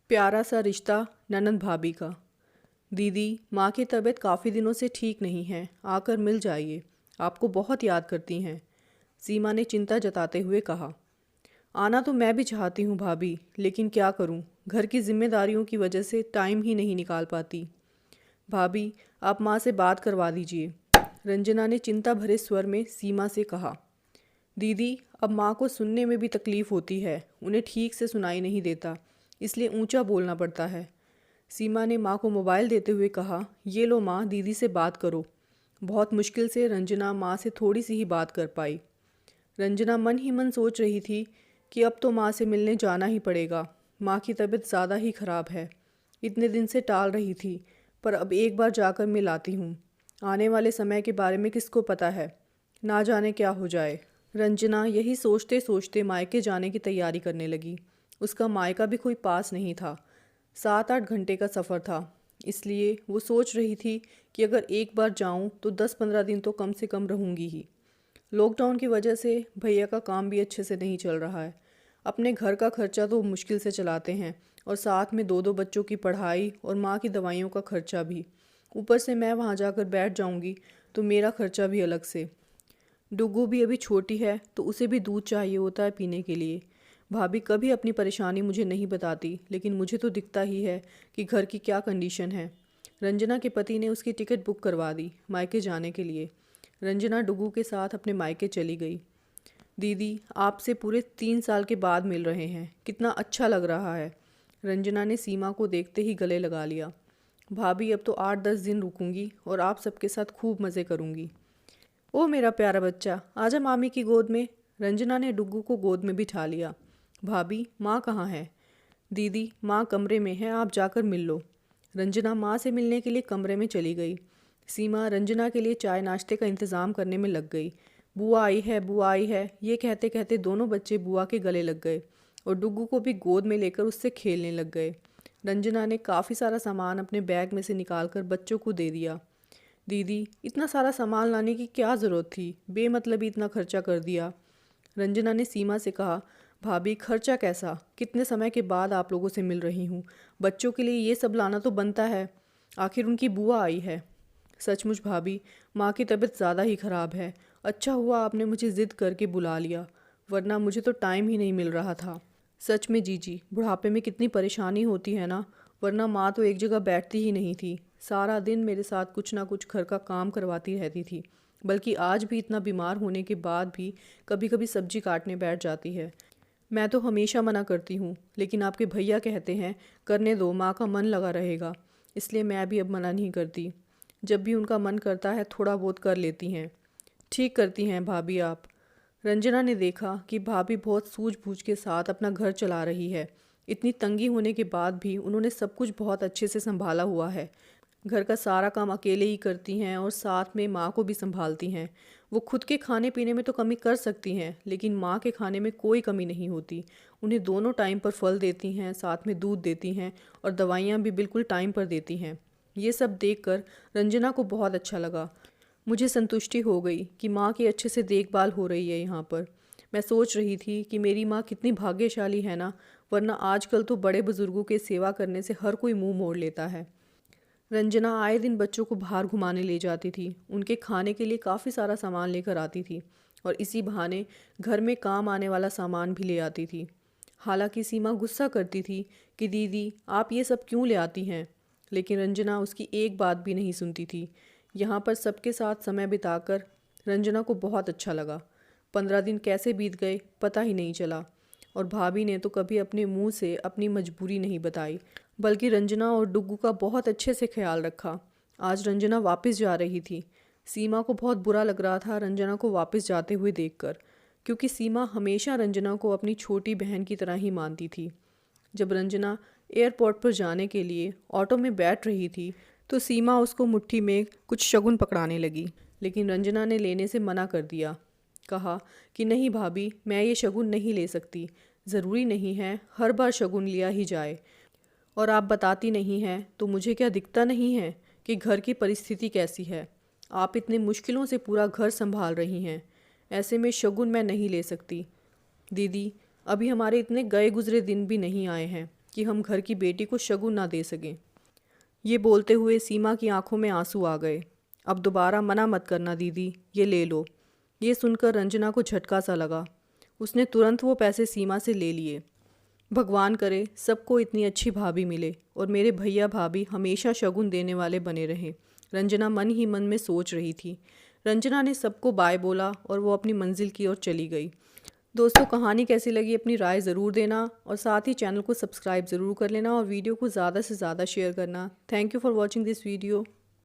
प्यारा सा रिश्ता ननंद भाभी का। दीदी, माँ की तबीयत काफ़ी दिनों से ठीक नहीं है, आकर मिल जाइए, आपको बहुत याद करती हैं। सीमा ने चिंता जताते हुए कहा। आना तो मैं भी चाहती हूँ भाभी, लेकिन क्या करूँ, घर की जिम्मेदारियों की वजह से टाइम ही नहीं निकाल पाती। भाभी, आप माँ से बात करवा दीजिए, रंजना ने चिंता भरे स्वर में सीमा से कहा। दीदी, अब माँ को सुनने में भी तकलीफ़ होती है, उन्हें ठीक से सुनाई नहीं देता, इसलिए ऊंचा बोलना पड़ता है। सीमा ने माँ को मोबाइल देते हुए कहा, ये लो माँ, दीदी से बात करो। बहुत मुश्किल से रंजना माँ से थोड़ी सी ही बात कर पाई। रंजना मन ही मन सोच रही थी कि अब तो माँ से मिलने जाना ही पड़ेगा। माँ की तबीयत ज़्यादा ही ख़राब है, इतने दिन से टाल रही थी, पर अब एक बार जाकर मिल आती हूँ। आने वाले समय के बारे में किसको पता है, ना जाने क्या हो जाए। रंजना यही सोचते सोचते मायके जाने की तैयारी करने लगी। उसका मायका भी कोई पास नहीं था, 7-8 घंटे का सफ़र था, इसलिए वो सोच रही थी कि अगर एक बार जाऊं तो 10-15 दिन तो कम से कम रहूंगी ही। लॉकडाउन की वजह से भैया का काम भी अच्छे से नहीं चल रहा है। अपने घर का खर्चा तो मुश्किल से चलाते हैं, और साथ में 2-2 बच्चों की पढ़ाई और माँ की दवाइयों का खर्चा भी। ऊपर से मैं वहाँ जाकर बैठ जाऊँगी तो मेरा खर्चा भी अलग से। डुगू भी अभी छोटी है तो उसे भी दूध चाहिए होता है पीने के लिए। भाभी कभी अपनी परेशानी मुझे नहीं बताती, लेकिन मुझे तो दिखता ही है कि घर की क्या कंडीशन है। रंजना के पति ने उसकी टिकट बुक करवा दी मायके जाने के लिए। रंजना डुगू के साथ अपने मायके चली गई। दीदी, आपसे पूरे 3 साल के बाद मिल रहे हैं, कितना अच्छा लग रहा है। रंजना ने सीमा को देखते ही गले लगा लिया। भाभी, अब तो 8-10 दिन रुकूंगी और आप सबके साथ खूब मज़े करूंगी। ओ मेरा प्यारा बच्चा, आजा मामी की गोद में। रंजना ने डुग्गू को गोद में बिठा लिया। भाभी, माँ कहाँ है? दीदी, माँ कमरे में है, आप जाकर मिल लो। रंजना माँ से मिलने के लिए कमरे में चली गई। सीमा रंजना के लिए चाय नाश्ते का इंतज़ाम करने में लग गई। बुआ आई है, बुआ आई है, ये कहते कहते दोनों बच्चे बुआ के गले लग गए और डुग्गू को भी गोद में लेकर उससे खेलने लग गए। रंजना ने काफ़ी सारा सामान अपने बैग में से निकालकर बच्चों को दे दिया। दीदी, इतना सारा सामान लाने की क्या ज़रूरत थी, बेमतलब ही इतना खर्चा कर दिया। रंजना ने सीमा से कहा। भाभी, खर्चा कैसा, कितने समय के बाद आप लोगों से मिल रही हूँ, बच्चों के लिए ये सब लाना तो बनता है, आखिर उनकी बुआ आई है। सचमुच भाभी, माँ की तबीयत ज़्यादा ही ख़राब है। अच्छा हुआ आपने मुझे ज़िद करके बुला लिया, वरना मुझे तो टाइम ही नहीं मिल रहा था। सच में जीजी, बुढ़ापे में कितनी परेशानी होती है ना, वरना माँ तो एक जगह बैठती ही नहीं थी, सारा दिन मेरे साथ कुछ ना कुछ घर का काम करवाती रहती थी। बल्कि आज भी इतना बीमार होने के बाद भी कभी कभी सब्जी काटने बैठ जाती है। मैं तो हमेशा मना करती हूँ, लेकिन आपके भैया कहते हैं करने दो, माँ का मन लगा रहेगा, इसलिए मैं भी अब मना नहीं करती। जब भी उनका मन करता है थोड़ा बहुत कर लेती हैं। ठीक करती हैं भाभी आप। रंजना ने देखा कि भाभी बहुत सूझबूझ के साथ अपना घर चला रही है। इतनी तंगी होने के बाद भी उन्होंने सब कुछ बहुत अच्छे से संभाला हुआ है। घर का सारा काम अकेले ही करती हैं और साथ में माँ को भी संभालती हैं। वो खुद के खाने पीने में तो कमी कर सकती हैं, लेकिन माँ के खाने में कोई कमी नहीं होती। उन्हें दोनों टाइम पर फल देती हैं, साथ में दूध देती हैं और दवाइयाँ भी बिल्कुल टाइम पर देती हैं। ये सब देखकर रंजना को बहुत अच्छा लगा। मुझे संतुष्टि हो गई कि माँ की अच्छे से देखभाल हो रही है यहाँ पर। मैं सोच रही थी कि मेरी माँ कितनी भाग्यशाली है ना, वरना आजकल तो बड़े बुजुर्गों के सेवा करने से हर कोई मुंह मोड़ लेता है। रंजना आए दिन बच्चों को बाहर घुमाने ले जाती थी, उनके खाने के लिए काफ़ी सारा सामान लेकर आती थी और इसी बहाने घर में काम आने वाला सामान भी ले आती थी। हालांकि सीमा गुस्सा करती थी कि दीदी, आप ये सब क्यों ले आती हैं, लेकिन रंजना उसकी एक बात भी नहीं सुनती थी। यहाँ पर सबके साथ समय बिताकर रंजना को बहुत अच्छा लगा। 15 दिन कैसे बीत गए पता ही नहीं चला, और भाभी ने तो कभी अपने मुंह से अपनी मजबूरी नहीं बताई, बल्कि रंजना और डुग्गू का बहुत अच्छे से ख्याल रखा। आज रंजना वापस जा रही थी। सीमा को बहुत बुरा लग रहा था रंजना को वापस जाते हुए देखकर, क्योंकि सीमा हमेशा रंजना को अपनी छोटी बहन की तरह ही मानती थी। जब रंजना एयरपोर्ट पर जाने के लिए ऑटो में बैठ रही थी तो सीमा उसको मुट्ठी में कुछ शगुन पकड़ाने लगी, लेकिन रंजना ने लेने से मना कर दिया। कहा कि नहीं भाभी, मैं ये शगुन नहीं ले सकती, ज़रूरी नहीं है हर बार शगुन लिया ही जाए, और आप बताती नहीं हैं तो मुझे क्या दिखता नहीं है कि घर की परिस्थिति कैसी है। आप इतने मुश्किलों से पूरा घर संभाल रही हैं, ऐसे में शगुन मैं नहीं ले सकती। दीदी, अभी हमारे इतने गए गुजरे दिन भी नहीं आए हैं कि हम घर की बेटी को शगुन ना दे सकें। ये बोलते हुए सीमा की आंखों में आंसू आ गए। अब दोबारा मना मत करना दीदी, ये ले लो। ये सुनकर रंजना को झटका सा लगा। उसने तुरंत वो पैसे सीमा से ले लिए। भगवान करे सबको इतनी अच्छी भाभी मिले और मेरे भैया भाभी हमेशा शगुन देने वाले बने रहें, रंजना मन ही मन में सोच रही थी। रंजना ने सबको बाय बोला और वो अपनी मंजिल की ओर चली गई। दोस्तों, कहानी कैसी लगी अपनी राय ज़रूर देना और साथ ही चैनल को सब्सक्राइब ज़रूर कर लेना और वीडियो को ज़्यादा से ज़्यादा शेयर करना। Thank you for watching this video.